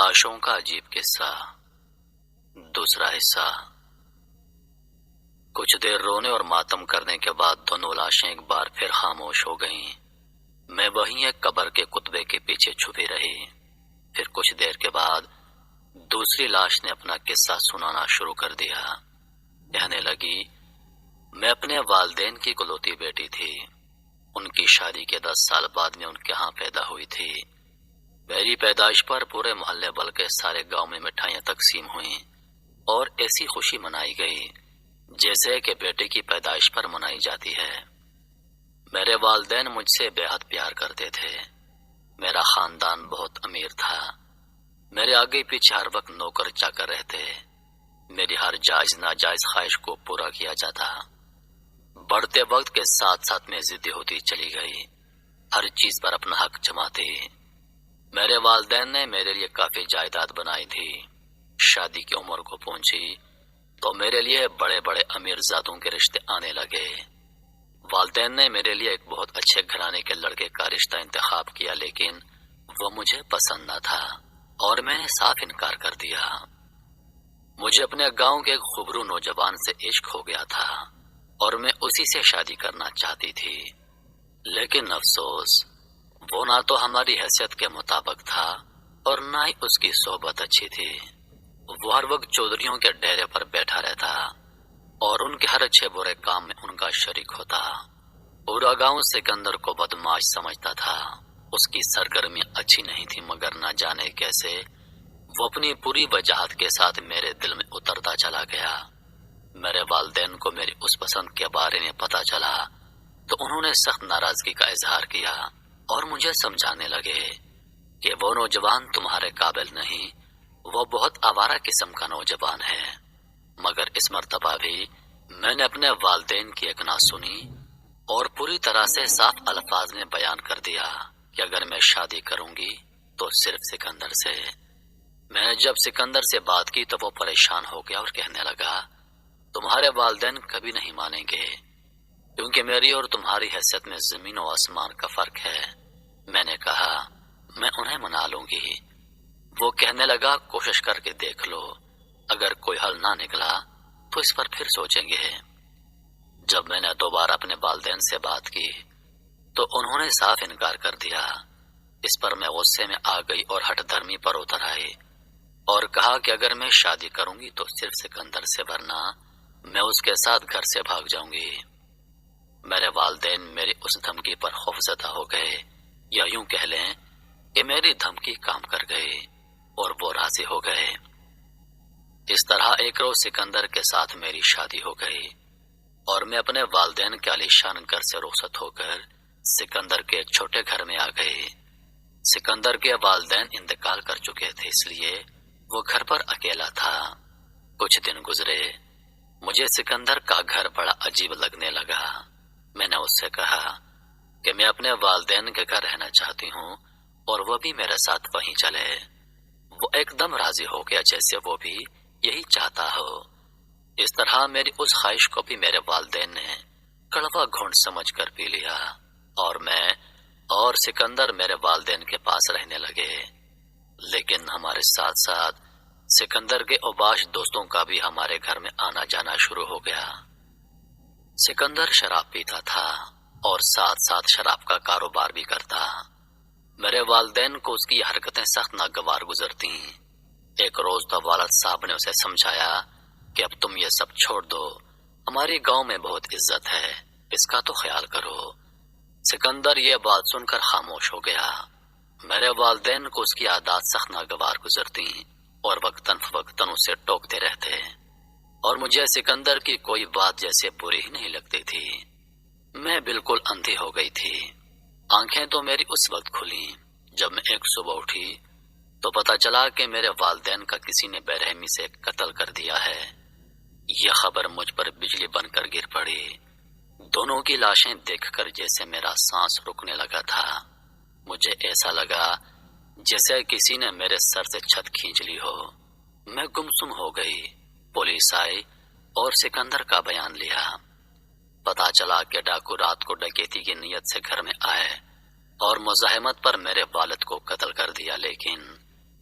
لاشوں کا عجیب قصہ، دوسرا حصہ۔ کچھ دیر رونے اور ماتم کرنے کے بعد دونوں لاشیں ایک بار پھر خاموش ہو گئیں۔ میں وہیں ایک قبر کے کتبے کے پیچھے چھپی رہی۔ پھر کچھ دیر کے بعد دوسری لاش نے اپنا قصہ سنانا شروع کر دیا۔ کہنے لگی، میں اپنے والدین کی اکلوتی بیٹی تھی۔ ان کی شادی کے 10 سال بعد میں ان کے ہاں پیدا ہوئی تھی۔ میری پیدائش پر پورے محلے بلکہ سارے گاؤں میں مٹھائیاں تقسیم ہوئیں اور ایسی خوشی منائی گئی جیسے کہ بیٹے کی پیدائش پر منائی جاتی ہے۔ میرے والدین مجھ سے بے حد پیار کرتے تھے۔ میرا خاندان بہت امیر تھا۔ میرے آگے پیچھے ہر وقت نوکر چاکر رہتے۔ میری ہر جائز ناجائز خواہش کو پورا کیا جاتا۔ بڑھتے وقت کے ساتھ ساتھ میں ضدی ہوتی چلی گئی، ہر چیز پر اپنا حق جماتی۔ میرے والدین نے میرے لیے کافی جائیداد بنائی تھی۔ شادی کی عمر کو پہنچی تو میرے لیے بڑے بڑے امیر زادوں کے رشتے آنے لگے۔ والدین نے میرے لیے ایک بہت اچھے گھرانے کے لڑکے کا رشتہ انتخاب کیا، لیکن وہ مجھے پسند نہ تھا اور میں نے صاف انکار کر دیا۔ مجھے اپنے گاؤں کے ایک خوبرو نوجوان سے عشق ہو گیا تھا اور میں اسی سے شادی کرنا چاہتی تھی، لیکن افسوس وہ نہ تو ہماری حیثیت کے مطابق تھا اور نہ ہی اس کی صحبت اچھی تھی۔ وہ ہر وقت چودھریوں کے ڈیرے پر بیٹھا رہتا اور ان کے ہر اچھے برے کام میں ان کا شریک ہوتا۔ پورا گاؤں سکندر کو بدماش سمجھتا تھا۔ اس کی سرگرمی اچھی نہیں تھی، مگر نہ جانے کیسے وہ اپنی پوری وجاہت کے ساتھ میرے دل میں اترتا چلا گیا۔ میرے والدین کو میری اس پسند کے بارے میں پتا چلا تو انہوں نے سخت ناراضگی کا اظہار کیا اور مجھے سمجھانے لگے کہ وہ نوجوان تمہارے قابل نہیں، وہ بہت آوارہ قسم کا نوجوان ہے۔ مگر اس مرتبہ بھی میں نے اپنے والدین کی ایک نہ سنی اور پوری طرح سے صاف الفاظ میں بیان کر دیا کہ اگر میں شادی کروں گی تو صرف سکندر سے۔ میں نے جب سکندر سے بات کی تو وہ پریشان ہو گیا اور کہنے لگا، تمہارے والدین کبھی نہیں مانیں گے کیونکہ میری اور تمہاری حیثیت میں زمین و آسمان کا فرق ہے۔ میں نے کہا، میں انہیں منا لوں گی۔ وہ کہنے لگا، کوشش کر کے دیکھ لو، اگر کوئی حل نہ نکلا تو اس پر پھر سوچیں گے۔ جب میں نے دوبارہ اپنے والدین سے بات کی تو انہوں نے صاف انکار کر دیا۔ اس پر میں غصے میں آ گئی اور ہٹ دھرمی پر اتر آئی اور کہا کہ اگر میں شادی کروں گی تو صرف سکندر سے، ورنہ میں اس کے ساتھ گھر سے بھاگ جاؤں گی۔ میرے والدین میری اس دھمکی پر خوفزدہ ہو گئے، یا یوں کہہ لیں کہ میری دھمکی کام کر گئی اور وہ راضی ہو گئے۔ اس طرح ایک روز سکندر کے ساتھ میری شادی ہو گئی اور میں اپنے والدین کے عالیشان گھر سے رخصت ہو کر سکندر کے ایک چھوٹے گھر میں آ گئی۔ سکندر کے والدین انتقال کر چکے تھے، اس لیے وہ گھر پر اکیلا تھا۔ کچھ دن گزرے، مجھے سکندر کا گھر بڑا عجیب لگنے لگا۔ میں نے اس سے کہا کہ میں اپنے والدین کے گھر رہنا چاہتی ہوں اور وہ بھی میرے ساتھ وہیں چلے۔ وہ ایک دم راضی ہو گیا جیسے وہ بھی یہی چاہتا ہو۔ اس طرح میری اس خواہش کو بھی میرے والدین نے کڑوا گھونٹ سمجھ کر پی لیا اور میں اور سکندر میرے والدین کے پاس رہنے لگے۔ لیکن ہمارے ساتھ ساتھ سکندر کے اوباش دوستوں کا بھی ہمارے گھر میں آنا جانا شروع ہو گیا۔ سکندر شراب پیتا تھا اور ساتھ ساتھ شراب کا کاروبار بھی کرتا۔ میرے والدین کو اس کی حرکتیں سخت ناگوار گزرتی۔ ایک روز تو والد صاحب نے اسے سمجھایا کہ اب تم یہ سب چھوڑ دو، ہماری گاؤں میں بہت عزت ہے، اس کا تو خیال کرو۔ سکندر یہ بات سن کر خاموش ہو گیا۔ میرے والدین کو اس کی عادات سخت ناگوار گزرتی اور وقتاً فوقتاً اسے ٹوکتے رہتے اور مجھے سکندر کی کوئی بات جیسے بری ہی نہیں لگتی تھی۔ میں بالکل اندھی ہو گئی تھی۔ آنکھیں تو میری اس وقت کھلی جب میں ایک صبح اٹھی تو پتا چلا کہ میرے والدین کا کسی نے بے رحمی سے قتل کر دیا ہے۔ یہ خبر مجھ پر بجلی بن کر گر پڑی۔ دونوں کی لاشیں دیکھ کر جیسے میرا سانس رکنے لگا تھا۔ مجھے ایسا لگا جیسے کسی نے میرے سر سے چھت کھینچ لی ہو۔ میں گمسم ہو گئی۔ پولیس آئی اور سکندر کا بیان لیا۔ پتا چلا کہ ڈاکو رات کو ڈکیتی کی نیت سے گھر میں آئے اور مزاحمت پر میرے والد کو قتل کر دیا، لیکن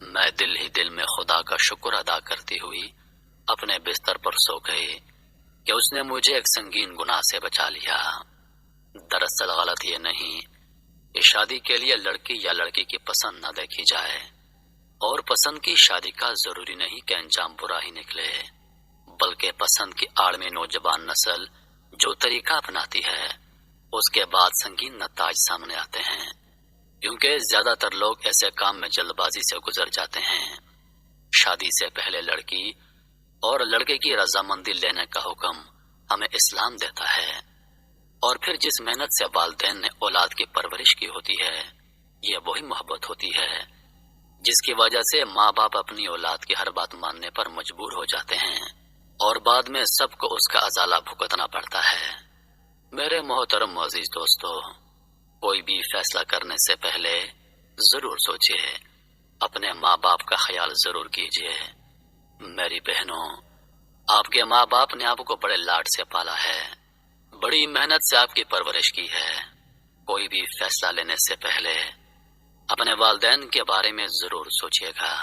میں دل ہی دل میں خدا کا شکر ادا کرتی ہوئی اپنے بستر پر سو گئی کہ اس نے مجھے ایک سنگین گناہ سے بچا لیا۔ دراصل غلط یہ نہیں کہ شادی کے لیے لڑکی یا لڑکی کی پسند نہ دیکھی جائے، اور پسند کی شادی کا ضروری نہیں کہ انجام برا ہی نکلے، بلکہ پسند کی آڑ میں نوجوان نسل جو طریقہ اپناتی ہے اس کے بعد سنگین نتائج سامنے آتے ہیں، کیونکہ زیادہ تر لوگ ایسے کام میں جلد بازی سے گزر جاتے ہیں۔ شادی سے پہلے لڑکی اور لڑکے کی رضامندی لینے کا حکم ہمیں اسلام دیتا ہے، اور پھر جس محنت سے والدین نے اولاد کی پرورش کی ہوتی ہے، یہ وہی محبت ہوتی ہے جس کی وجہ سے ماں باپ اپنی اولاد کی ہر بات ماننے پر مجبور ہو جاتے ہیں، اور بعد میں سب کو اس کا ازالہ بھگتنا پڑتا ہے۔ میرے محترم عزیز دوستو، کوئی بھی فیصلہ کرنے سے پہلے ضرور سوچئے، اپنے ماں باپ کا خیال ضرور کیجئے۔ میری بہنوں، آپ کے ماں باپ نے آپ کو بڑے لاڈ سے پالا ہے، بڑی محنت سے آپ کی پرورش کی ہے۔ کوئی بھی فیصلہ لینے سے پہلے اپنے والدین کے بارے میں ضرور سوچئے گا۔